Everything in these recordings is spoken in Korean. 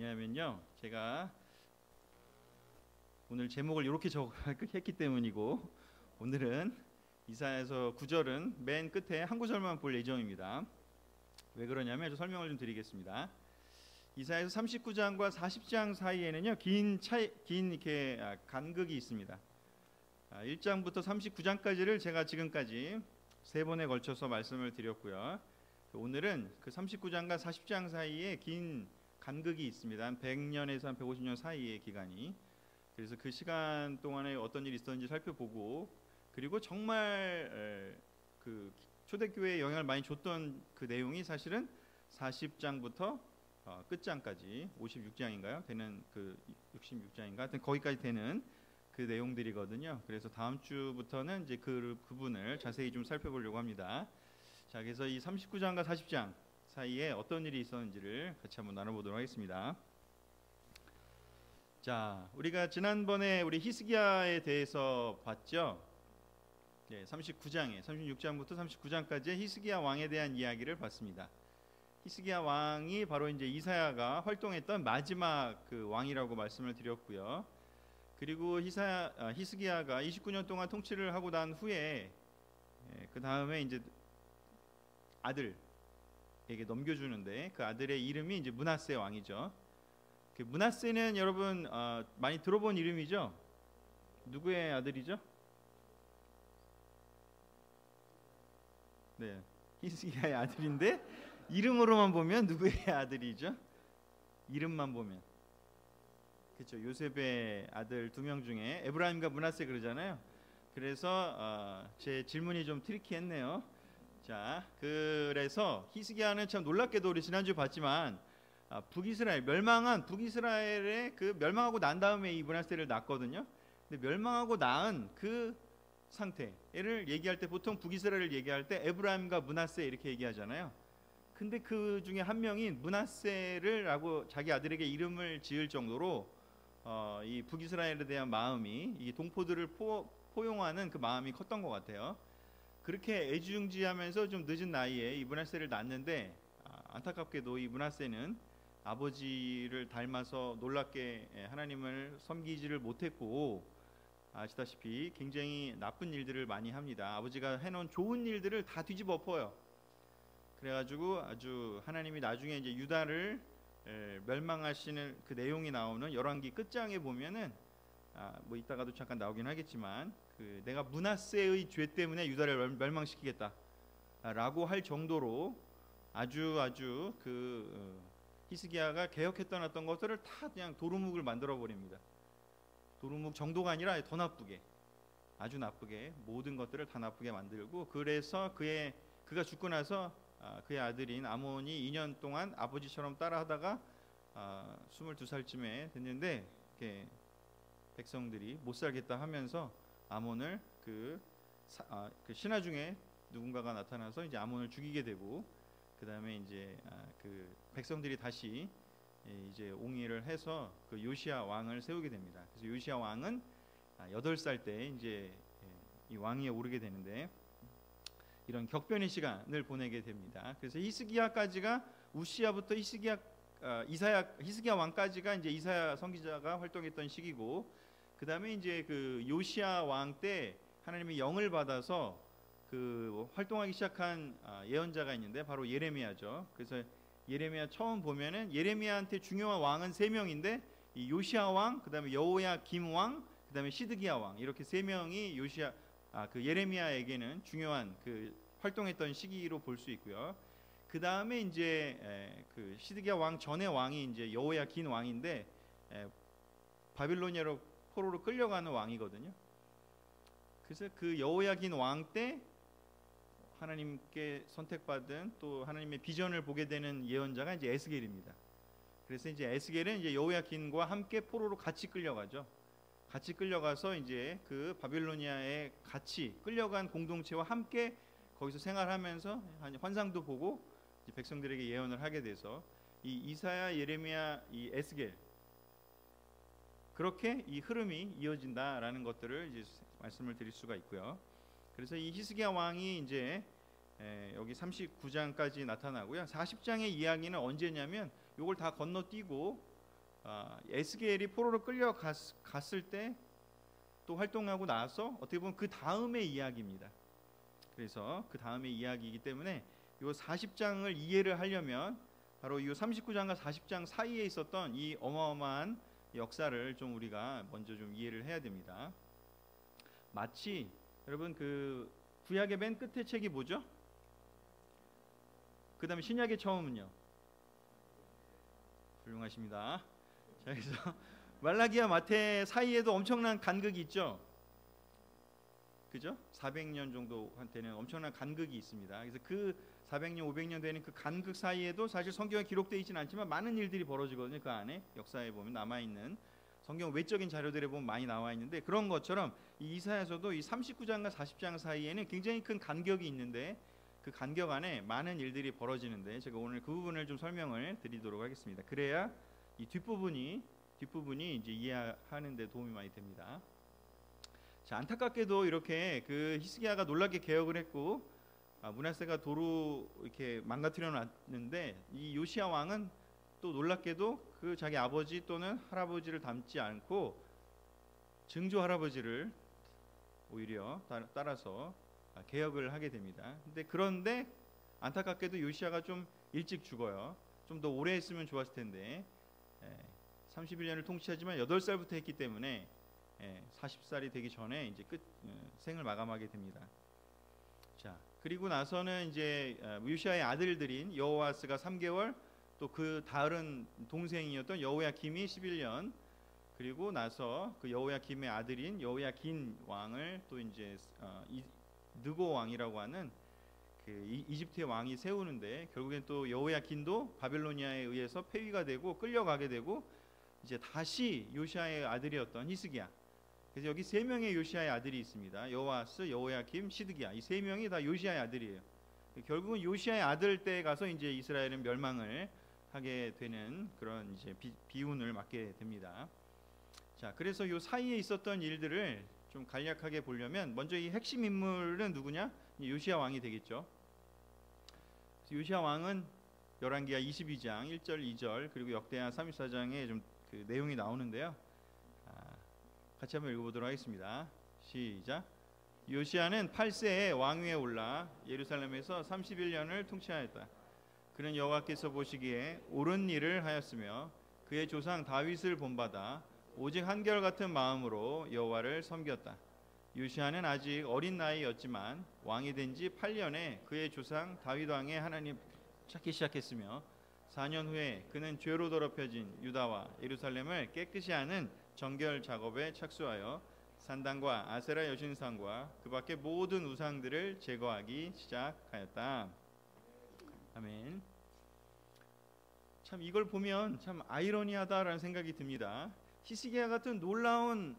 왜냐하면요, 제가 오늘 제목을 이렇게 했기 때문이고, 오늘은 이사야서 9절은 맨 끝에 한 구절만 볼 예정입니다. 왜 그러냐면 저 설명을 좀 드리겠습니다. 이사야서 39장과 40장 사이에는요, 긴 이렇게 간극이 있습니다. 1장부터 39장까지를 제가 지금까지 세 번에 걸쳐서 말씀을 드렸고요. 오늘은 그 39장과 40장 사이에 긴 간극이 있습니다. 한 100년에서 한 150년 사이의 기간이. 그래서 그 시간 동안에 어떤 일이 있었는지 살펴보고, 그리고 정말 그 초대교회에 영향을 많이 줬던 그 내용이 사실은 40장부터 끝장까지 56장인가요? 되는 그 66장인가? 하여튼 거기까지 되는 그 내용들이거든요. 그래서 다음 주부터는 이제 그 부분을 자세히 좀 살펴보려고 합니다. 자, 그래서 이 39장과 40장 사이에 어떤 일이 있었는지를 같이 한번 나눠보도록 하겠습니다. 자, 우리가 지난번에 우리 히스기야에 대해서 봤죠. 36장부터 39장까지의 히스기야 왕에 대한 이야기를 봤습니다. 히스기야 왕이 바로 이제 이사야가 활동했던 마지막 그 왕이라고 말씀을 드렸고요. 그리고 히스기야가 29년 동안 통치를 하고 난 후에 그 다음에 이제 아들에게 넘겨주는데, 그 아들의 이름이 이제 므낫세 왕이죠. 그 므낫세는 여러분 많이 들어본 이름이죠. 누구의 아들이죠? 네, 히스기야의 아들인데 이름으로만 보면 누구의 아들이죠? 이름만 보면 그렇죠. 요셉의 아들 두 명 중에 에브라임과 므낫세 그러잖아요. 그래서 제 질문이 좀 트리키했네요. 자, 그래서 히스기야는 참 놀랍게도 우리 지난주 봤지만 북이스라엘, 멸망한 북이스라엘의 그 멸망하고 난 다음에 이 므낫세를 낳았거든요. 근데 멸망하고 낳은 그 상태를 얘기할 때 보통 북이스라엘을 얘기할 때 에브라임과 므낫세 이렇게 얘기하잖아요. 근데 그 중에 한 명인 므낫세를 하고 자기 아들에게 이름을 지을 정도로 이 북이스라엘에 대한 마음이, 이 동포들을 포용하는 그 마음이 컸던 것 같아요. 그렇게 애지중지하면서 좀 늦은 나이에 이 므낫세를 낳았는데, 안타깝게도 이 므낫세는 아버지를 닮아서 놀랍게 하나님을 섬기지를 못했고, 아시다시피 굉장히 나쁜 일들을 많이 합니다. 아버지가 해놓은 좋은 일들을 다 뒤집어 엎어요. 그래가지고 아주 하나님이 나중에 이제 유다를 멸망하시는 그 내용이 나오는 열왕기 끝장에 보면은 뭐 이따가도 잠깐 나오긴 하겠지만, 그 내가 므낫세의 죄 때문에 유다를 멸망시키겠다라고 할 정도로 아주 그 히스기야가 개혁했던 어떤 것들을 다 그냥 도루묵을 만들어 버립니다. 도루묵 정도가 아니라 더 나쁘게, 아주 나쁘게 모든 것들을 다 나쁘게 만들고, 그래서 그가 죽고 나서 그의 아들인 아몬이 2년 동안 아버지처럼 따라하다가 22살쯤에 됐는데, 이렇게 백성들이 못 살겠다 하면서 아몬을 그 신하 중에 누군가가 나타나서 이제 아몬을 죽이게 되고, 그 다음에 이제 그 백성들이 다시 이제 옹의를 해서 그 요시야 왕을 세우게 됩니다. 그래서 요시야 왕은 8살 때 이제 이 왕위에 오르게 되는데, 이런 격변의 시간을 보내게 됩니다. 그래서 히스기야까지가 우시야부터 히스기야 왕까지가 이제 이사야 선지자가 활동했던 시기고, 그 다음에 이제 그 요시야 왕 때 하나님이 영을 받아서 그 활동하기 시작한 예언자가 있는데 바로 예레미야죠. 그래서 예레미야 처음 보면은 예레미야한테 중요한 왕은 3명인데, 이 요시야 왕, 그 다음에 여호야김 왕, 그 다음에 시드기야 왕, 이렇게 3명이 그 예레미야에게는 중요한 그 활동했던 시기로 볼 수 있고요. 그 다음에 이제 그 시드기야 왕 전의 왕이 이제 여호야긴 왕인데, 바빌로니아로 포로로 끌려가는 왕이거든요. 그래서 그 여호야긴 왕 때 하나님께 선택받은, 또 하나님의 비전을 보게 되는 예언자가 이제 에스겔입니다. 그래서 이제 에스겔은 이제 여호야긴과 함께 포로로 같이 끌려가죠. 같이 끌려가서 이제 그 바빌로니아에 같이 끌려간 공동체와 함께 거기서 생활하면서 환상도 보고 이제 백성들에게 예언을 하게 돼서 이 이사야, 예레미야, 이 에스겔, 그렇게 이 흐름이 이어진다라는 것들을 이제 말씀을 드릴 수가 있고요. 그래서 이 히스기야 왕이 이제 여기 39장까지 나타나고요. 40장의 이야기는 언제냐면 요걸 다 건너뛰고 에스겔이 포로로 끌려갔을 때 또 활동하고 나서 어떻게 보면 그 다음의 이야기입니다. 그래서 그 다음의 이야기이기 때문에 이 40장을 이해를 하려면 바로 이 39장과 40장 사이에 있었던 이 어마어마한 역사를 좀 우리가 먼저 좀 이해를 해야 됩니다. 마치 여러분 그 구약의 맨 끝에 책이 뭐죠? 그 다음에 신약의 처음은요? 훌륭하십니다. 자, 그래서 말라기와 마태 사이에도 엄청난 간극이 있죠. 그죠? 400년 정도 되는 엄청난 간극이 있습니다. 그래서 그 400년, 500년 되는 그 간극 사이에도 사실 성경에 기록되어 있지는 않지만 많은 일들이 벌어지거든요. 그 안에 역사에 보면 남아있는 성경 외적인 자료들에 보면 많이 나와 있는데, 그런 것처럼 이 이사야서도 이 39장과 40장 사이에는 굉장히 큰 간격이 있는데 그 간격 안에 많은 일들이 벌어지는데 제가 오늘 그 부분을 좀 설명을 드리도록 하겠습니다. 그래야 이 뒷부분이 이제 이해하는 데 도움이 많이 됩니다. 자, 안타깝게도 이렇게 그 히스기야가 놀랍게 개혁을 했고 므낫세가 도로 이렇게 망가뜨려 놨는데 이 요시야 왕은 또 놀랍게도 그 자기 아버지 또는 할아버지를 닮지 않고 증조 할아버지를 오히려 따라서 개혁을 하게 됩니다. 그런데 안타깝게도 요시야가 좀 일찍 죽어요. 좀 더 오래 했으면 좋았을 텐데 31년을 통치하지만 8살부터 했기 때문에 40살이 되기 전에 이제 생을 마감하게 됩니다. 자, 그리고 나서는 이제 요시야의 아들들인 여호아스가 3개월, 또 그 다른 동생이었던 여호야김이 11년, 그리고 나서 그 여호야김의 아들인 여호야긴 왕을 또 이제 느고 왕이라고 하는 그 이집트의 왕이 세우는데, 결국엔 또 여호야긴도 바벨로니아에 의해서 폐위가 되고 끌려가게 되고 이제 다시 요시야의 아들이었던 히스기야. 그래서 여기 3명의 요시야의 아들이 있습니다. 여호아스, 여호야김, 시드기야. 이 3명이 다 요시야의 아들이에요. 결국은 요시야의 아들 때 가서 이제 이스라엘은 멸망을 하게 되는 그런 이제 비운을 맞게 됩니다. 자, 그래서 요 사이에 있었던 일들을 좀 간략하게 보려면 먼저 이 핵심 인물은 누구냐? 요시야 왕이 되겠죠. 요시야 왕은 열왕기하 22장 1절 2절 그리고 역대하 34장에 좀 그 내용이 나오는데요. 같이 한번 읽어보도록 하겠습니다. 시작. 요시야는 8세에 왕위에 올라 예루살렘에서 31년을 통치하였다. 그는 여호와께서 보시기에 옳은 일을 하였으며 그의 조상 다윗을 본받아 오직 한결같은 마음으로 여호와를 섬겼다. 요시야는 아직 어린 나이였지만 왕이 된 지 8년에 그의 조상 다윗 왕의 하나님 찾기 시작했으며 4년 후에 그는 죄로 더럽혀진 유다와 예루살렘을 깨끗이 하는 정결 작업에 착수하여 산당과 아세라 여신상과 그 밖의 모든 우상들을 제거하기 시작하였다. 아멘. 참 이걸 보면 참 아이러니하다라는 생각이 듭니다. 히스기야 같은 놀라운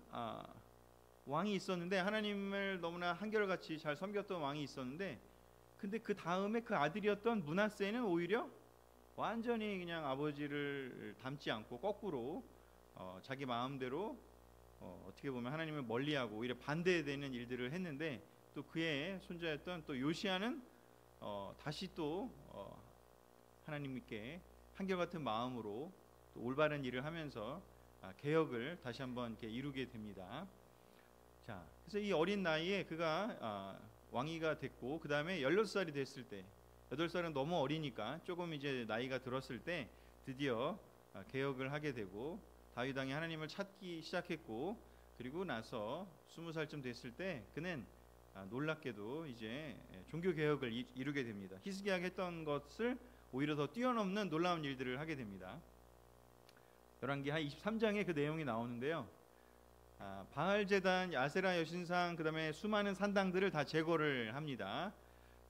왕이 있었는데, 하나님을 너무나 한결같이 잘 섬겼던 왕이 있었는데, 근데 그 다음에 그 아들이었던 므낫세는 오히려 완전히 그냥 아버지를 닮지 않고 거꾸로 자기 마음대로 어떻게 보면 하나님을 멀리하고 오히려 반대되는 일들을 했는데, 또 그의 손자였던 또 요시야는 다시 또 하나님께 한결같은 마음으로 또 올바른 일을 하면서 개혁을 다시 한번 이렇게 이루게 됩니다. 자, 그래서 이 어린 나이에 그가 왕위가 됐고, 그 다음에 16살이 됐을 때, 8살은 너무 어리니까 조금 이제 나이가 들었을 때 드디어 개혁을 하게 되고 다윗 왕이 하나님을 찾기 시작했고, 그리고 나서 20살쯤 됐을 때 그는 놀랍게도 이제 종교 개혁을 이루게 됩니다. 히스기야가 했던 것을 오히려 더 뛰어넘는 놀라운 일들을 하게 됩니다. 열왕기하 23장에 그 내용이 나오는데요. 바알 제단, 아세라 여신상, 그다음에 수많은 산당들을 다 제거를 합니다.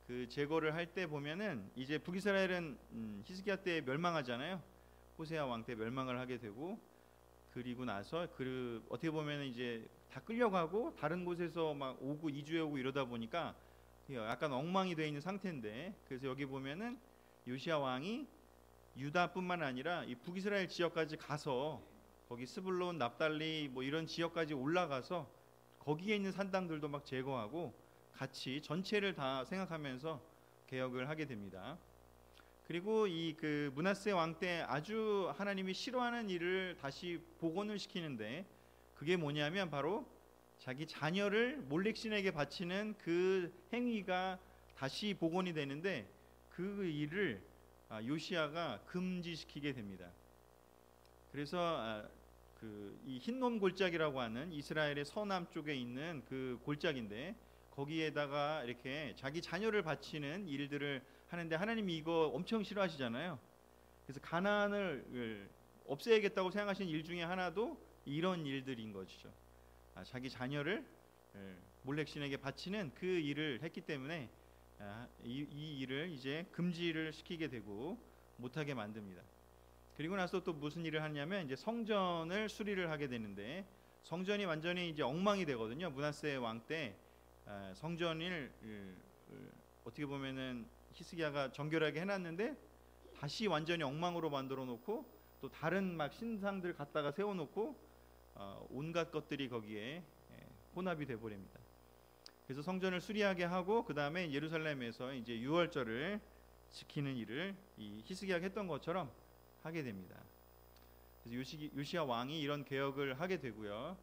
그 제거를 할 때 보면은 이제 북이스라엘은 히스기야 때 멸망하잖아요. 호세아 왕 때 멸망을 하게 되고, 그리고 나서 어떻게 보면 이제 다 끌려가고 다른 곳에서 막 오고 이주해 오고 이러다 보니까 약간 엉망이 되어 있는 상태인데, 그래서 여기 보면은 요시야 왕이 유다뿐만 아니라 이 북이스라엘 지역까지 가서 거기 스불론, 납달리 뭐 이런 지역까지 올라가서 거기에 있는 산당들도 막 제거하고 같이 전체를 다 생각하면서 개혁을 하게 됩니다. 그리고 이 그 므낫세 왕 때 아주 하나님이 싫어하는 일을 다시 복원을 시키는데, 그게 뭐냐면 바로 자기 자녀를 몰렉신에게 바치는 그 행위가 다시 복원이 되는데, 그 일을 요시야가 금지시키게 됩니다. 그래서 그 이 흰놈 골짜기라고 하는 이스라엘의 서남 쪽에 있는 그 골짜기인데, 거기에다가 이렇게 자기 자녀를 바치는 일들을 하는데, 하나님이 이거 엄청 싫어하시잖아요. 그래서 가나안을 없애야겠다고 생각하신 일 중에 하나도 이런 일들인 것이죠. 자기 자녀를 몰렉신에게 바치는 그 일을 했기 때문에 이 일을 이제 금지를 시키게 되고 못하게 만듭니다. 그리고 나서 또 무슨 일을 하냐면 이제 성전을 수리를 하게 되는데, 성전이 완전히 이제 엉망이 되거든요. 므낫세 왕 때 성전을 어떻게 보면은 히스기야가 정결하게 해놨는데 다시 완전히 엉망으로 만들어 놓고, 또 다른 막 신상들 갖다가 세워놓고 온갖 것들이 거기에 혼합이 돼버립니다. 그래서 성전을 수리하게 하고, 그 다음에 예루살렘에서 이제 유월절을 지키는 일을 이 히스기야가 했던 것처럼 하게 됩니다. 그래서 요시야 왕이 이런 개혁을 하게 되고요.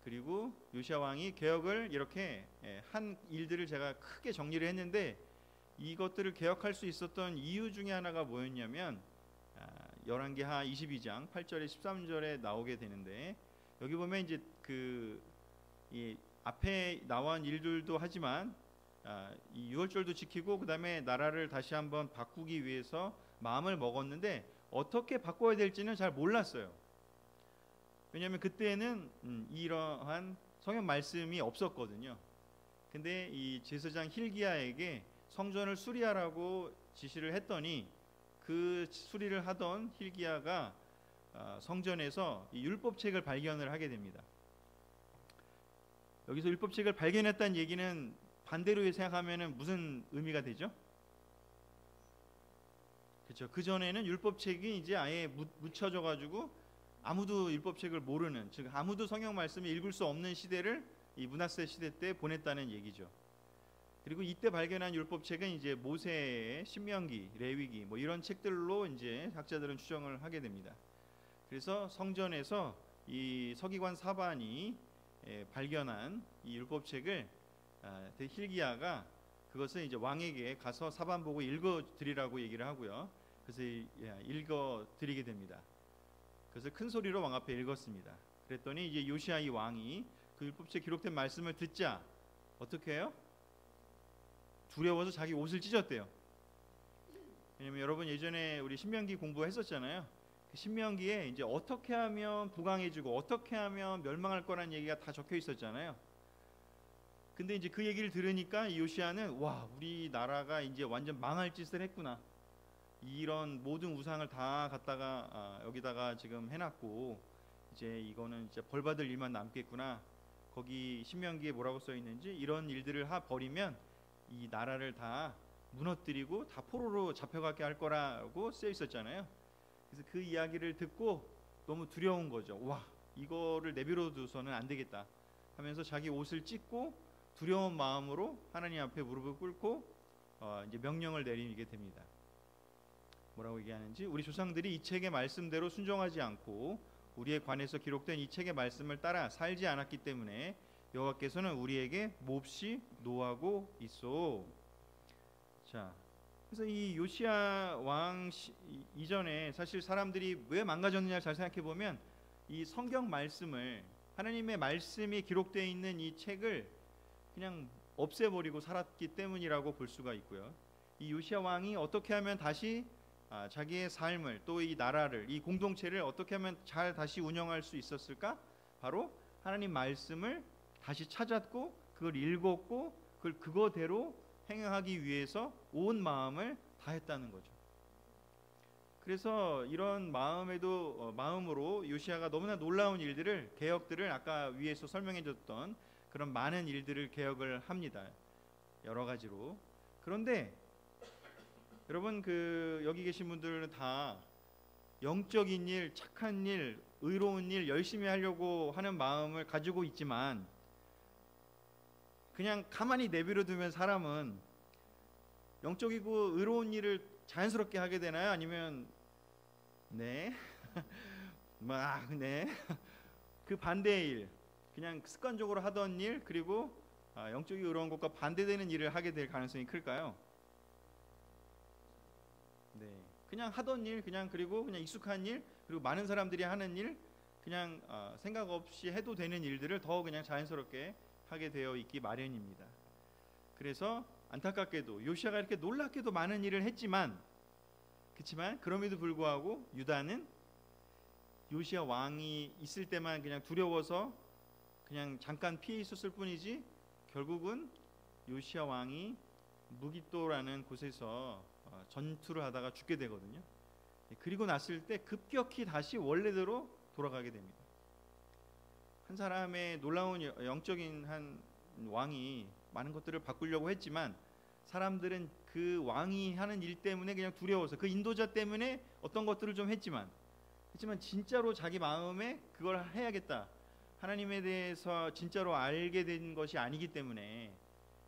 그리고 요시야 왕이 개혁을 이렇게 한 일들을 제가 크게 정리를 했는데, 이것들을 개혁할 수 있었던 이유 중에 하나가 뭐였냐면 열왕기하 22장 8절에 13절에 나오게 되는데, 여기 보면 이제 이 앞에 나온 일들도 하지만 이 유월절도 지키고, 그 다음에 나라를 다시 한번 바꾸기 위해서 마음을 먹었는데 어떻게 바꿔야 될지는 잘 몰랐어요. 왜냐하면 그때는 이러한 성경 말씀이 없었거든요. 근데 이 제사장 힐기야에게 성전을 수리하라고 지시를 했더니, 그 수리를 하던 힐기야가 성전에서 이 율법책을 발견을 하게 됩니다. 여기서 율법책을 발견했다는 얘기는 반대로 생각하면 무슨 의미가 되죠? 그렇죠. 그 전에는 율법책이 이제 아예 묻혀져 가지고 아무도 율법책을 모르는, 즉 아무도 성경 말씀을 읽을 수 없는 시대를 이 므낫세 시대 때 보냈다는 얘기죠. 그리고 이때 발견한 율법책은 이제 모세의 신명기, 레위기 뭐 이런 책들로 이제 학자들은 추정을 하게 됩니다. 그래서 성전에서 이 서기관 사반이 발견한 이 율법책을 힐기야가 그것을 이제 왕에게 가서 사반 보고 읽어 드리라고 얘기를 하고요. 그래서 읽어 드리게 됩니다. 그래서 큰 소리로 왕 앞에 읽었습니다. 그랬더니 이제 요시야 이 왕이 그 율법책에 기록된 말씀을 듣자 어떻게 해요? 두려워서 자기 옷을 찢었대요. 왜냐면 여러분 예전에 우리 신명기 공부했었잖아요. 그 신명기에 이제 어떻게 하면 부강해지고 어떻게 하면 멸망할 거라는 얘기가 다 적혀 있었잖아요. 근데 이제 그 얘기를 들으니까 이 요시야는 와, 우리 나라가 이제 완전 망할 짓을 했구나. 이런 모든 우상을 다 갖다가 여기다가 지금 해놨고 이제 이거는 진짜 벌받을 일만 남겠구나. 거기 신명기에 뭐라고 써 있는지 이런 일들을 버리면 이 나라를 다 무너뜨리고 다 포로로 잡혀가게 할 거라고 쓰여 있었잖아요. 그래서 그 이야기를 듣고 너무 두려운 거죠. 와, 이거를 내버려 두서는 안 되겠다 하면서 자기 옷을 찢고 두려운 마음으로 하나님 앞에 무릎을 꿇고 이제 명령을 내리게 됩니다. 뭐라고 얘기하는지, 우리 조상들이 이 책의 말씀대로 순종하지 않고 우리에 관해서 기록된 이 책의 말씀을 따라 살지 않았기 때문에 여호와께서는 우리에게 몹시 노하고 있어. 자, 그래서 이 요시야 왕 이전에 사실 사람들이 왜 망가졌느냐 잘 생각해 보면 이 성경 말씀을, 하나님의 말씀이 기록되어 있는 이 책을 그냥 없애버리고 살았기 때문이라고 볼 수가 있고요. 이 요시야 왕이 어떻게 하면 다시 자기의 삶을, 또 이 나라를, 이 공동체를 어떻게 하면 잘 다시 운영할 수 있었을까? 바로 하나님 말씀을 다시 찾았고 그걸 읽었고 그걸 그거대로 행하기 위해서 온 마음을 다했다는 거죠. 그래서 이런 마음으로 요시야가 너무나 놀라운 일들을, 개혁들을 아까 위에서 설명해줬던 그런 많은 일들을 개혁을 합니다. 여러 가지로. 그런데 여러분 여기 계신 분들은 다 영적인 일, 착한 일, 의로운 일 열심히 하려고 하는 마음을 가지고 있지만 그냥 가만히 내버려 두면 사람은 영적이고 의로운 일을 자연스럽게 하게 되나요? 아니면 네, 막 네, 그 반대의 일, 그냥 습관적으로 하던 일, 그리고 영적이 의로운 것과 반대되는 일을 하게 될 가능성이 클까요? 네, 그냥 하던 일, 그냥 그리고 그냥 익숙한 일, 그리고 많은 사람들이 하는 일, 그냥 생각 없이 해도 되는 일들을 더 그냥 자연스럽게 하게 되어 있기 마련입니다. 그래서 안타깝게도 요시아가 이렇게 놀랍게도 많은 일을 했지만, 그렇지만 그럼에도 불구하고 유다는 요시아 왕이 있을 때만 그냥 두려워서 그냥 잠깐 피해 있었을 뿐이지, 결국은 요시아 왕이 무깃도라는 곳에서 전투를 하다가 죽게 되거든요. 그리고 났을 때 급격히 다시 원래대로 돌아가게 됩니다. 한 사람의 놀라운 영적인 한 왕이 많은 것들을 바꾸려고 했지만, 사람들은 그 왕이 하는 일 때문에 그냥 두려워서, 그 인도자 때문에 어떤 것들을 좀 했지만 진짜로 자기 마음에 그걸 해야겠다, 하나님에 대해서 진짜로 알게 된 것이 아니기 때문에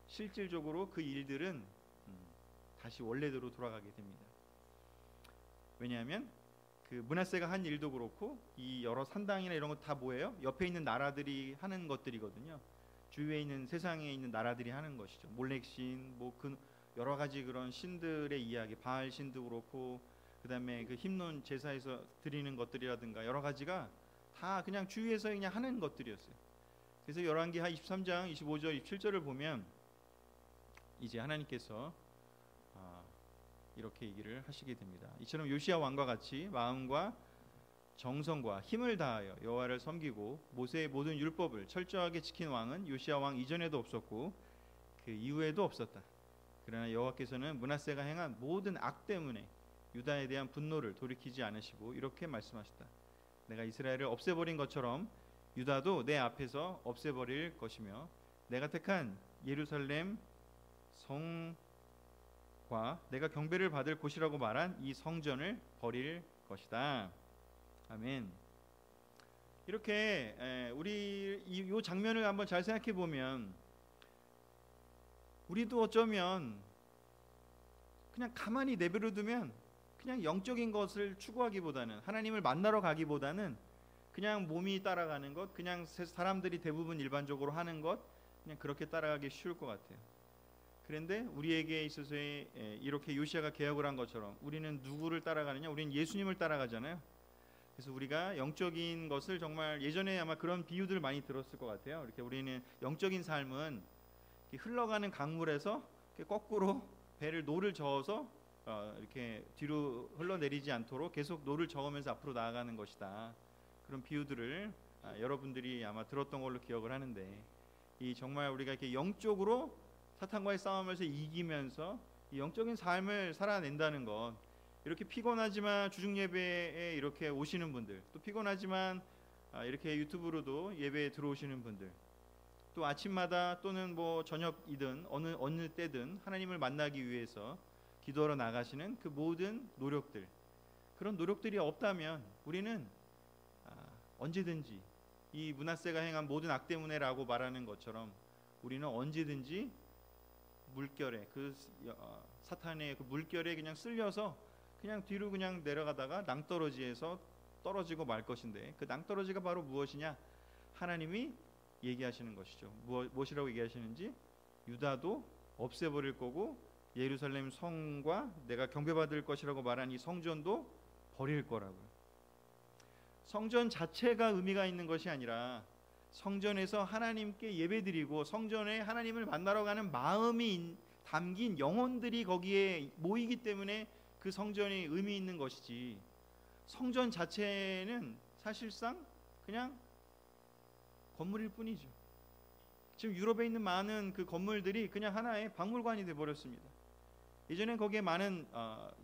실질적으로 그 일들은 다시 원래대로 돌아가게 됩니다. 왜냐하면 그 므낫세가 한 일도 그렇고 이 여러 산당이나 이런 거 다 뭐예요? 옆에 있는 나라들이 하는 것들이거든요. 주위에 있는 세상에 있는 나라들이 하는 것이죠. 몰렉신, 뭐 그 여러 가지 그런 신들의 이야기, 바알 신도 그렇고, 그다음에 그 힘론 제사에서 드리는 것들이라든가 여러 가지가 다 그냥 주위에서 그냥 하는 것들이었어요. 그래서 열왕기하 23장 25절 27절을 보면 이제 하나님께서 이렇게 얘기를 하시게 됩니다. 이처럼 요시야 왕과 같이 마음과 정성과 힘을 다하여 여호와를 섬기고 모세의 모든 율법을 철저하게 지킨 왕은 요시야 왕 이전에도 없었고 그 이후에도 없었다. 그러나 여호와께서는 므낫세가 행한 모든 악 때문에 유다에 대한 분노를 돌이키지 않으시고 이렇게 말씀하셨다. 내가 이스라엘을 없애버린 것처럼 유다도 내 앞에서 없애버릴 것이며 내가 택한 예루살렘 성과 내가 경배를 받을 곳이라고 말한 이 성전을 버릴 것이다. 아멘. 이렇게 우리 이 장면을 한번 잘 생각해 보면 우리도 어쩌면 그냥 가만히 내버려 두면 그냥 영적인 것을 추구하기보다는, 하나님을 만나러 가기보다는 그냥 몸이 따라가는 것, 그냥 사람들이 대부분 일반적으로 하는 것, 그냥 그렇게 따라가기 쉬울 것 같아요. 그런데 우리에게 있어서 이렇게 요시아가 개혁을 한 것처럼 우리는 누구를 따라가느냐? 우리는 예수님을 따라가잖아요. 그래서 우리가 영적인 것을 정말, 예전에 아마 그런 비유들을 많이 들었을 것 같아요. 이렇게 우리는 영적인 삶은 흘러가는 강물에서 거꾸로 배를 노를 저어서 이렇게 뒤로 흘러내리지 않도록 계속 노를 저으면서 앞으로 나아가는 것이다. 그런 비유들을 여러분들이 아마 들었던 걸로 기억을 하는데, 이 정말 우리가 이렇게 영적으로 사탄과의 싸움에서 이기면서 이 영적인 삶을 살아낸다는 것, 이렇게 피곤하지만 주중 예배에 이렇게 오시는 분들, 또 피곤하지만 이렇게 유튜브로도 예배에 들어오시는 분들, 또 아침마다 또는 뭐 저녁이든 어느 때든 하나님을 만나기 위해서 기도하러 나가시는 그 모든 노력들, 그런 노력들이 없다면 우리는 언제든지 이 므낫세가 행한 모든 악 때문에라고 말하는 것처럼 우리는 언제든지 물결에 사탄의 그 물결에 그냥 쓸려서 그냥 뒤로 그냥 내려가다가 낭떠러지에서 떨어지고 말 것인데, 그 낭떠러지가 바로 무엇이냐? 하나님이 얘기하시는 것이죠. 무엇이라고 얘기하시는지, 유다도 없애버릴 거고 예루살렘 성과 내가 경배받을 것이라고 말한 이 성전도 버릴 거라고요. 성전 자체가 의미가 있는 것이 아니라 성전에서 하나님께 예배드리고 성전에 하나님을 만나러 가는 마음이 담긴 영혼들이 거기에 모이기 때문에 그 성전이 의미 있는 것이지, 성전 자체는 사실상 그냥 건물일 뿐이죠. 지금 유럽에 있는 많은 그 건물들이 그냥 하나의 박물관이 되어버렸습니다. 예전엔 거기에 많은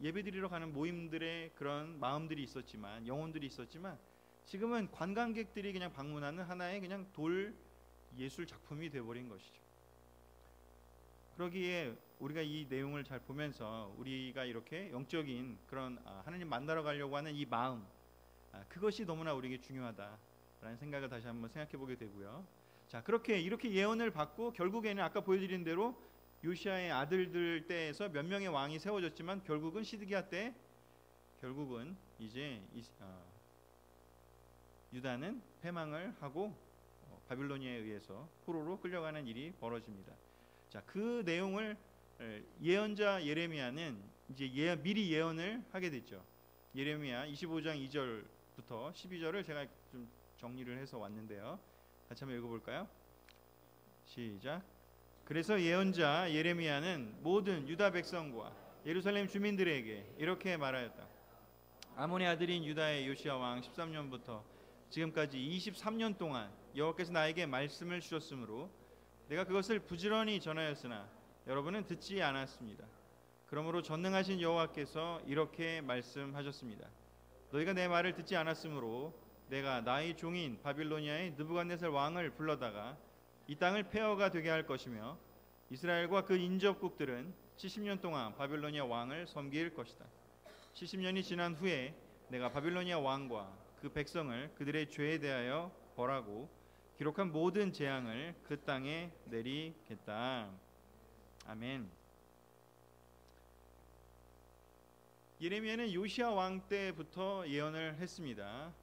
예배드리러 가는 모임들의 그런 마음들이 있었지만, 영혼들이 있었지만, 지금은 관광객들이 그냥 방문하는 하나의 그냥 돌 예술 작품이 되어버린 것이죠. 그러기에 우리가 이 내용을 잘 보면서 우리가 이렇게 영적인 그런 하나님 만나러 가려고 하는 이 마음, 그것이 너무나 우리에게 중요하다라는 생각을 다시 한번 생각해 보게 되고요. 자, 이렇게 예언을 받고 결국에는 아까 보여드린 대로 요시아의 아들들 때에서 몇 명의 왕이 세워졌지만 결국은 시드기야 때 결국은 이제 유다는 패망을 하고 바빌로니아에 의해서 포로로 끌려가는 일이 벌어집니다. 자, 그 내용을 예언자 예레미야는 이제 미리 예언을 하게 됐죠. 예레미야 25장 2절부터 12절을 제가 좀 정리를 해서 왔는데요. 같이 한번 읽어볼까요? 시작. 그래서 예언자 예레미야는 모든 유다 백성과 예루살렘 주민들에게 이렇게 말하였다. 아몬의 아들인 유다의 요시야 왕 13년부터 지금까지 23년 동안 여호와께서 나에게 말씀을 주셨으므로 내가 그것을 부지런히 전하였으나 여러분은 듣지 않았습니다. 그러므로 전능하신 여호와께서 이렇게 말씀하셨습니다. 너희가 내 말을 듣지 않았으므로 내가 나의 종인 바빌로니아의 느부갓네살 왕을 불러다가 이 땅을 폐허가 되게 할 것이며 이스라엘과 그 인접국들은 70년 동안 바빌로니아 왕을 섬길 것이다. 70년이 지난 후에 내가 바빌로니아 왕과 그 백성을 그들의 죄에 대하여 벌하고 기록한 모든 재앙을 그 땅에 내리겠다. 아멘. 예레미야는 요시야 왕 때부터 예언을 했습니다.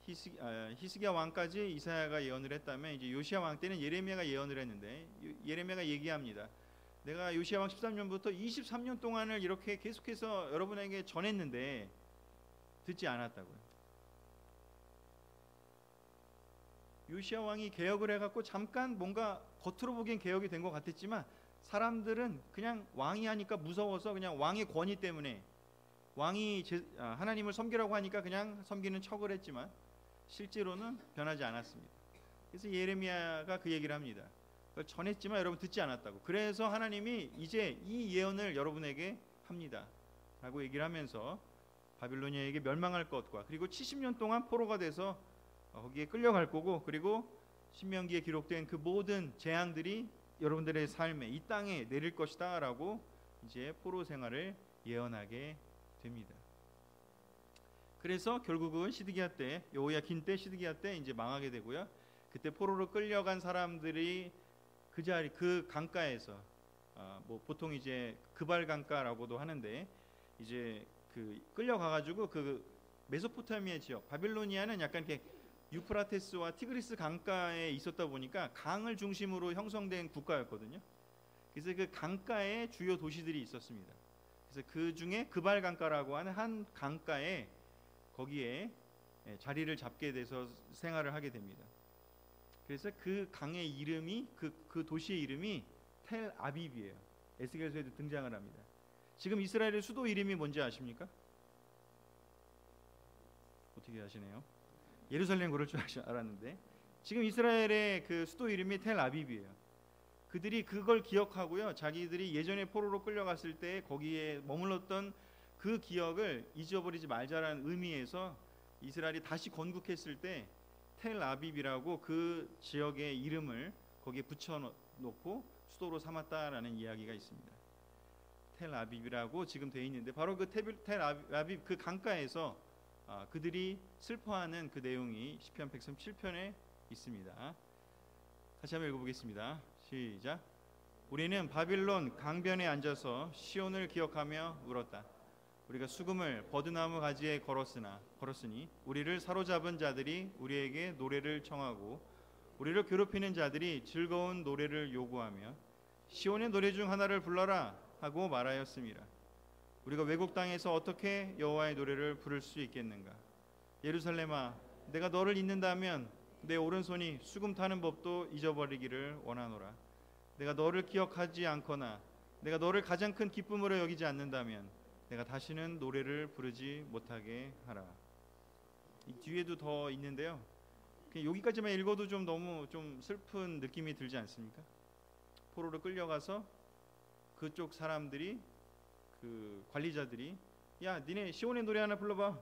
히스기야 왕까지 이사야가 예언을 했다면 이제 요시야 왕 때는 예레미야가 예언을 했는데 예레미야가 얘기합니다. 내가 요시야 왕 13년부터 23년 동안을 이렇게 계속해서 여러분에게 전했는데 듣지 않았다고요. 요시야 왕이 개혁을 해갖고 잠깐 뭔가 겉으로 보기엔 개혁이 된 것 같았지만 사람들은 그냥 왕이 하니까 무서워서 그냥 왕의 권위 때문에 왕이 하나님을 섬기라고 하니까 그냥 섬기는 척을 했지만 실제로는 변하지 않았습니다. 그래서 예레미야가 그 얘기를 합니다. 그걸 전했지만 여러분 듣지 않았다고. 그래서 하나님이 이제 이 예언을 여러분에게 합니다 라고 얘기를 하면서 바빌로니아에게 멸망할 것과 그리고 70년 동안 포로가 돼서 거기에 끌려갈 거고 그리고 신명기에 기록된 그 모든 재앙들이 여러분들의 삶에 이 땅에 내릴 것이다 라고 이제 포로 생활을 예언하게 됩니다. 그래서 결국은 시드기야 때 여호야긴 때 시드기야 때 이제 망하게 되고요. 그때 포로로 끌려간 사람들이 그 자리 그 강가에서 뭐 보통 이제 그발 강가라고도 하는데 이제 그 끌려가가지고 그 메소포타미아 지역 바빌로니아는 약간 이렇게 유프라테스와 티그리스 강가에 있었다 보니까 강을 중심으로 형성된 국가였거든요. 그래서 그 강가에 주요 도시들이 있었습니다. 그래서 그 중에 그발 강가라고 하는 한 강가에 거기에 자리를 잡게 돼서 생활을 하게 됩니다. 그래서 그 강의 이름이 그 도시의 이름이 텔 아비브예요. 에스겔서에도 등장을 합니다. 지금 이스라엘의 수도 이름이 뭔지 아십니까? 어떻게 아시네요? 예루살렘 그럴 줄 알았는데 지금 이스라엘의 그 수도 이름이 텔 아비브예요. 그들이 그걸 기억하고요. 자기들이 예전에 포로로 끌려갔을 때 거기에 머물렀던 그 기억을 잊어버리지 말자라는 의미에서 이스라엘이 다시 건국했을 때 텔 아비브라고 그 지역의 이름을 거기에 붙여놓고 수도로 삼았다라는 이야기가 있습니다. 텔 아비브라고 지금 돼 있는데 바로 그 텔 아비브 그 강가에서 그들이 슬퍼하는 그 내용이 시편 137편에 있습니다. 다시 한번 읽어보겠습니다. 시작. 우리는 바빌론 강변에 앉아서 시온을 기억하며 울었다. 우리가 수금을 버드나무 가지에 걸었으니 우리를 사로잡은 자들이 우리에게 노래를 청하고 우리를 괴롭히는 자들이 즐거운 노래를 요구하며 시온의 노래 중 하나를 불러라 하고 말하였음이라. 우리가 외국 땅에서 어떻게 여호와의 노래를 부를 수 있겠는가? 예루살렘아, 내가 너를 잊는다면 내 오른손이 수금 타는 법도 잊어버리기를 원하노라. 내가 너를 기억하지 않거나 내가 너를 가장 큰 기쁨으로 여기지 않는다면 내가 다시는 노래를 부르지 못하게 하라. 이 뒤에도 더 있는데요. 여기까지만 읽어도 좀 너무 좀 슬픈 느낌이 들지 않습니까? 포로로 끌려가서 그쪽 사람들이 그 관리자들이 야 니네 시온의 노래 하나 불러봐.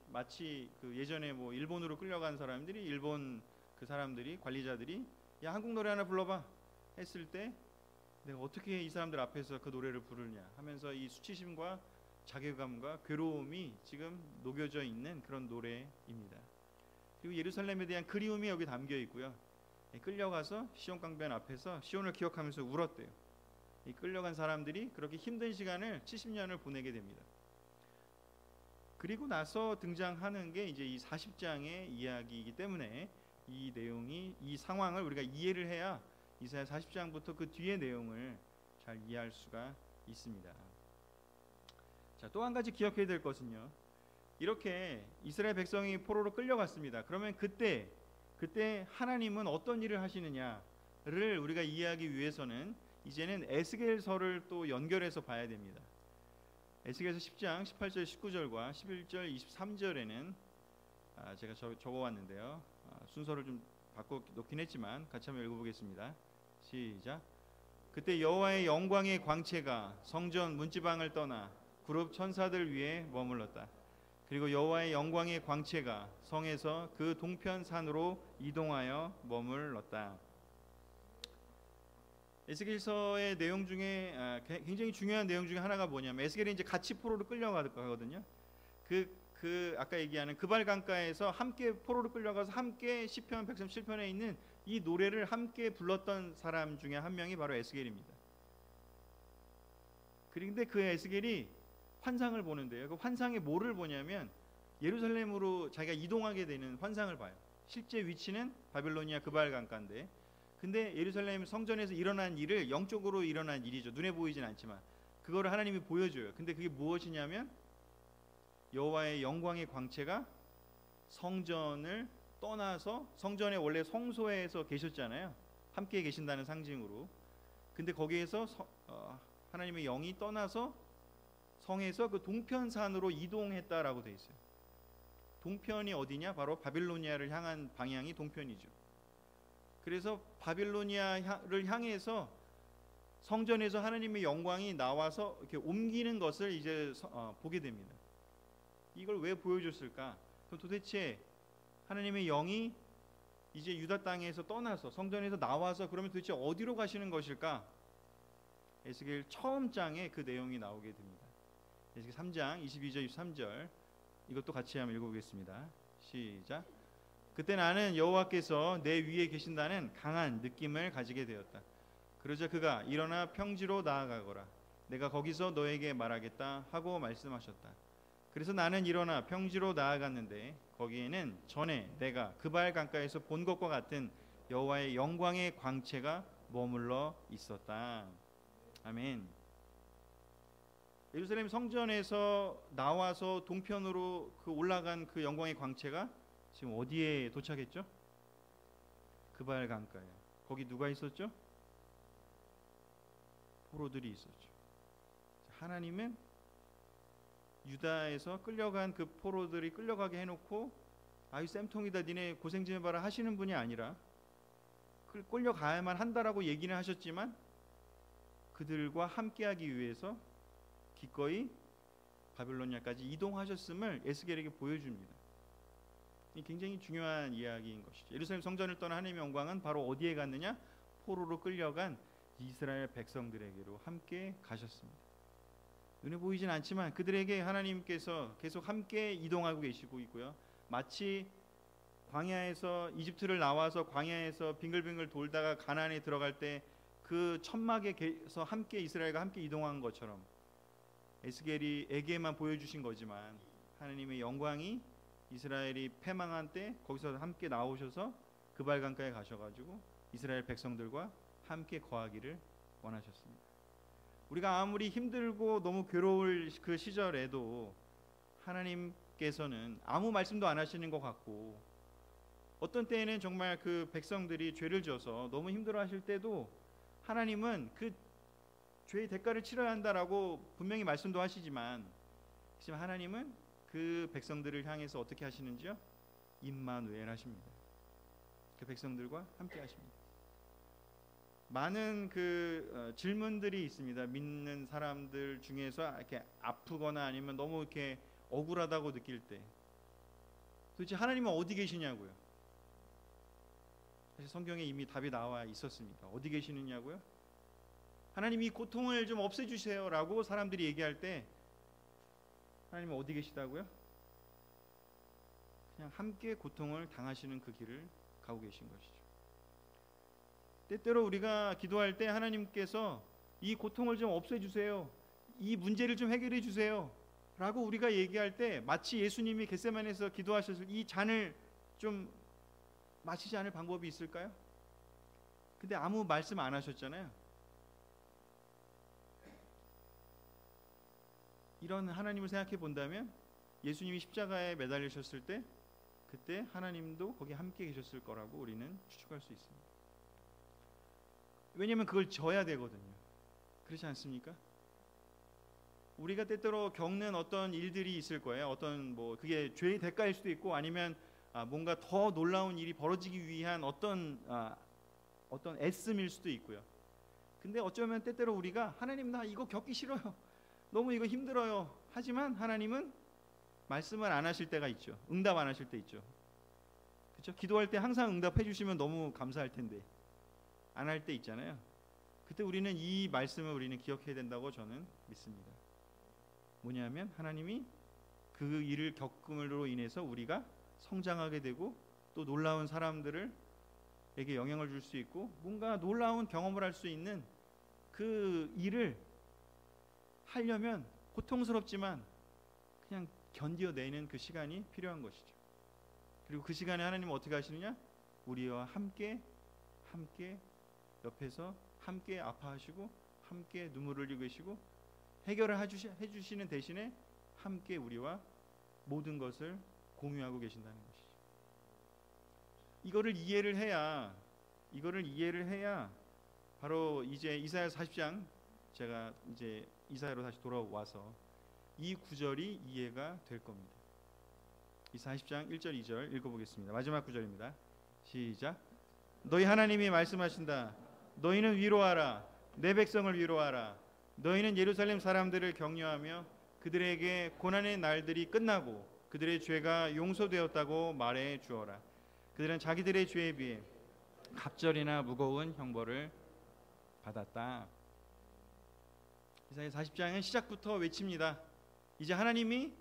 마치 그 예전에 뭐 일본으로 끌려간 사람들이 일본 그 사람들이 관리자들이 야 한국 노래 하나 불러봐 했을 때 내가 어떻게 이 사람들 앞에서 그 노래를 부르냐 하면서 이 수치심과 자괴감과 괴로움이 지금 녹여져 있는 그런 노래입니다. 그리고 예루살렘에 대한 그리움이 여기 담겨 있고요. 끌려가서 시온 강변 앞에서 시온을 기억하면서 울었대요. 이 끌려간 사람들이 그렇게 힘든 시간을 70년을 보내게 됩니다. 그리고 나서 등장하는 게 이제 이 40장의 이야기이기 때문에 이 내용이, 이 상황을 우리가 이해를 해야 이사야 40장부터 그 뒤의 내용을 잘 이해할 수가 있습니다. 자, 또 한 가지 기억해야 될 것은요, 이렇게 이스라엘 백성이 포로로 끌려갔습니다. 그러면 그때 하나님은 어떤 일을 하시느냐를 우리가 이해하기 위해서는 이제는 에스겔서를 또 연결해서 봐야 됩니다. 에스겔서 10장 18절 19절과 11절 23절에는 제가 적어왔는데요, 순서를 좀 바꿔 놓긴 했지만 같이 한번 읽어보겠습니다. 시작. 그때 여호와의 영광의 광채가 성전 문지방을 떠나 그룹 천사들 위에 머물렀다. 그리고 여호와의 영광의 광채가 성에서 그 동편 산으로 이동하여 머물렀다. 에스겔서의 내용 중에 굉장히 중요한 내용 중에 하나가 뭐냐면, 에스겔이 이제 같이 포로로 끌려가거든요. 아까 얘기하는 그발 강가에서 함께 포로로 끌려가서 함께 시편 137편에 있는 이 노래를 함께 불렀던 사람 중에 한 명이 바로 에스겔입니다. 그런데 그 에스겔이 환상을 보는데요, 그 환상에 뭐를 보냐면 예루살렘으로 자기가 이동하게 되는 환상을 봐요. 실제 위치는 바빌로니아 그발 강가인데, 근데 예루살렘 성전에서 일어난 일을, 영적으로 일어난 일이죠. 눈에 보이진 않지만 그거를 하나님이 보여줘요. 근데 그게 무엇이냐면 여호와의 영광의 광채가 성전을 떠나서, 성전에 원래 성소에서 계셨잖아요, 함께 계신다는 상징으로. 근데 거기에서 하나님의 영이 떠나서 성에서 그 동편산으로 이동했다라고 돼 있어요. 동편이 어디냐? 바로 바빌로니아를 향한 방향이 동편이죠. 그래서 바빌로니아를 향해서 성전에서 하나님의 영광이 나와서 이렇게 옮기는 것을 이제 보게 됩니다. 이걸 왜 보여줬을까? 그럼 도대체 하나님의 영이 이제 유다 땅에서 떠나서 성전에서 나와서 그러면 도대체 어디로 가시는 것일까? 에스겔 처음 장에 그 내용이 나오게 됩니다. 에스겔 3장 22절 23절, 이것도 같이 한번 읽어보겠습니다. 시작. 그때 나는 여호와께서 내 위에 계신다는 강한 느낌을 가지게 되었다. 그러자 그가 일어나 평지로 나아가거라, 내가 거기서 너에게 말하겠다 하고 말씀하셨다. 그래서 나는 일어나 평지로 나아갔는데 거기에는 전에 내가 그발 강가에서 본 것과 같은 여호와의 영광의 광채가 머물러 있었다. 아멘. 예루살렘 성전에서 나와서 동편으로 올라간 그 영광의 광채가 지금 어디에 도착했죠? 그발 강가에. 거기 누가 있었죠? 포로들이 있었죠. 하나님은 유다에서 끌려간 그 포로들이 끌려가게 해놓고 아유 쌤통이다 니네 고생 좀 해봐라 하시는 분이 아니라, 끌려가야만 한다라고 얘기는 하셨지만 그들과 함께하기 위해서 기꺼이 바빌로니아까지 이동하셨음을 에스겔에게 보여줍니다. 이 굉장히 중요한 이야기인 것이죠. 예루살렘 성전을 떠난 하나님의 영광은 바로 어디에 갔느냐? 포로로 끌려간 이스라엘 백성들에게로 함께 가셨습니다. 눈에 보이진 않지만 그들에게 하나님께서 계속 함께 이동하고 계시고 있고요. 마치 광야에서, 이집트를 나와서 광야에서 빙글빙글 돌다가 가나안에 들어갈 때 그 천막에서 함께 이스라엘과 함께 이동한 것처럼 에스겔이에게만 보여주신 거지만 하나님의 영광이 이스라엘이 패망한 때 거기서 함께 나오셔서 그발 강가에 가셔가지고 이스라엘 백성들과 함께 거하기를 원하셨습니다. 우리가 아무리 힘들고 너무 괴로울 그 시절에도 하나님께서는 아무 말씀도 안 하시는 것 같고, 어떤 때에는 정말 그 백성들이 죄를 져서 너무 힘들어하실 때도 하나님은 그 죄의 대가를 치러야 한다라고 분명히 말씀도 하시지만, 하나님은 그 백성들을 향해서 어떻게 하시는지요? 임마누엘 하십니다. 그 백성들과 함께 하십니다. 많은 질문들이 있습니다. 믿는 사람들 중에서 이렇게 아프거나 아니면 너무 이렇게 억울하다고 느낄 때 도대체 하나님은 어디 계시냐고요. 사실 성경에 이미 답이 나와 있었습니다. 어디 계시느냐고요? 하나님 이 고통을 좀 없애주세요 라고 사람들이 얘기할 때 하나님은 어디 계시다고요? 그냥 함께 고통을 당하시는 그 길을 가고 계신 것이죠. 때때로 우리가 기도할 때 하나님께서 이 고통을 좀 없애 주세요, 이 문제를 좀 해결해 주세요 라고 우리가 얘기할 때 마치 예수님이 겟세마네에서 기도하셨을 이 잔을 좀 마시지 않을 방법이 있을까요? 근데 아무 말씀 안 하셨잖아요. 이런 하나님을 생각해 본다면 예수님이 십자가에 매달리셨을 때 그때 하나님도 거기 함께 계셨을 거라고 우리는 추측할 수 있습니다. 왜냐하면 그걸 져야 되거든요. 그렇지 않습니까? 우리가 때때로 겪는 어떤 일들이 있을 거예요. 어떤 뭐 그게 죄의 대가일 수도 있고 아니면 뭔가 더 놀라운 일이 벌어지기 위한 어떤 애씀일 수도 있고요. 근데 어쩌면 때때로 우리가 하나님 나 이거 겪기 싫어요, 너무 이거 힘들어요 하지만 하나님은 말씀을 안 하실 때가 있죠. 응답 안 하실 때 있죠. 그렇죠? 기도할 때 항상 응답해 주시면 너무 감사할 텐데 안 할 때 있잖아요. 그때 우리는 이 말씀을 우리는 기억해야 된다고 저는 믿습니다. 뭐냐면 하나님이 그 일을 겪음으로 인해서 우리가 성장하게 되고 또 놀라운 사람들에게 영향을 줄 수 있고 뭔가 놀라운 경험을 할 수 있는 그 일을 하려면 고통스럽지만 그냥 견뎌내는 그 시간이 필요한 것이죠. 그리고 그 시간에 하나님은 어떻게 하시느냐? 우리와 함께 옆에서 함께 아파하시고 함께 눈물을 흘리고 계시고 해결을 해주시는 대신에 함께 우리와 모든 것을 공유하고 계신다는 것이죠. 이거를 이해를 해야 바로 이제 이사야 40장, 제가 이제 이사야로 다시 돌아와서 이 구절이 이해가 될 겁니다. 이사야 40장 1절 2절 읽어보겠습니다. 마지막 구절입니다. 시작. 너희 하나님이 말씀하신다. 너희는 위로하라. 내 백성을 위로하라. 너희는 예루살렘 사람들을 격려하며 그들에게 고난의 날들이 끝나고 그들의 죄가 용서되었다고 말해 주어라. 그들은 자기들의 죄에 비해 갑절이나 무거운 형벌을 받았다. 이사야 40장은 시작부터 외칩니다. 이제 하나님이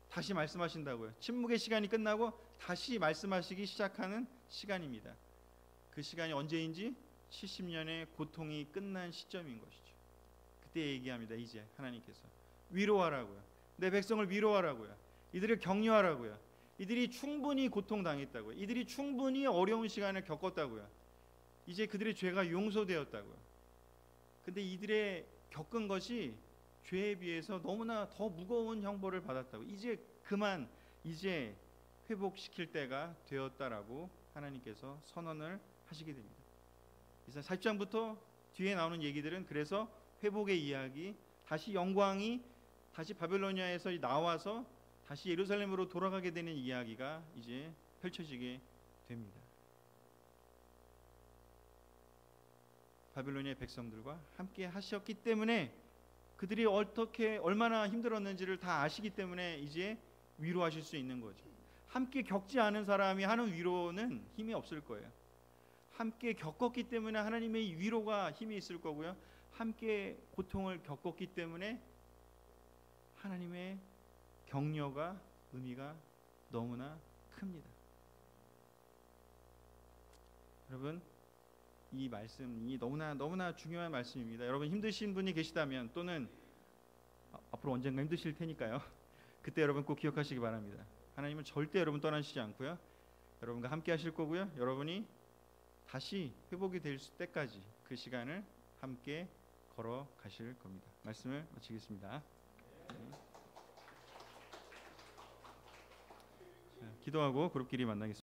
다시 말씀하신다고요. 침묵의 시간이 끝나고 다시 말씀하시기 시작하는 시간입니다. 그 시간이 언제인지 70년의 고통이 끝난 시점인 것이죠. 그때 얘기합니다. 이제 하나님께서 위로하라고요. 내 백성을 위로하라고요. 이들을 격려하라고요. 이들이 충분히 고통당했다고요. 이들이 충분히 어려운 시간을 겪었다고요. 이제 그들의 죄가 용서되었다고요. 근데 이들의 겪은 것이 죄에 비해서 너무나 더 무거운 형벌을 받았다고. 이제 회복시킬 때가 되었다라고 하나님께서 선언을 하시게 됩니다. 이사 40장부터 뒤에 나오는 얘기들은 그래서 회복의 이야기, 다시 영광이 다시 바벨로니아에서 나와서 다시 예루살렘으로 돌아가게 되는 이야기가 이제 펼쳐지게 됩니다. 바벨로니아의 백성들과 함께 하셨기 때문에 그들이 얼마나 힘들었는지를 다 아시기 때문에 이제 위로하실 수 있는 거죠. 함께 겪지 않은 사람이 하는 위로는 힘이 없을 거예요. 함께 겪었기 때문에 하나님의 위로가 힘이 있을 거고요. 함께 고통을 겪었기 때문에 하나님의 격려가 의미가 너무나 큽니다. 여러분, 이 말씀이 너무나 중요한 말씀입니다. 여러분 힘드신 분이 계시다면 또는 앞으로 언젠가 힘드실 테니까요. 그때 여러분 꼭 기억하시기 바랍니다. 하나님은 절대 여러분 떠나시지 않고요. 여러분과 함께 하실 거고요. 여러분이 다시 회복이 될 때까지 그 시간을 함께 걸어가실 겁니다. 말씀을 마치겠습니다. 기도하고 그룹끼리 만나겠습니다.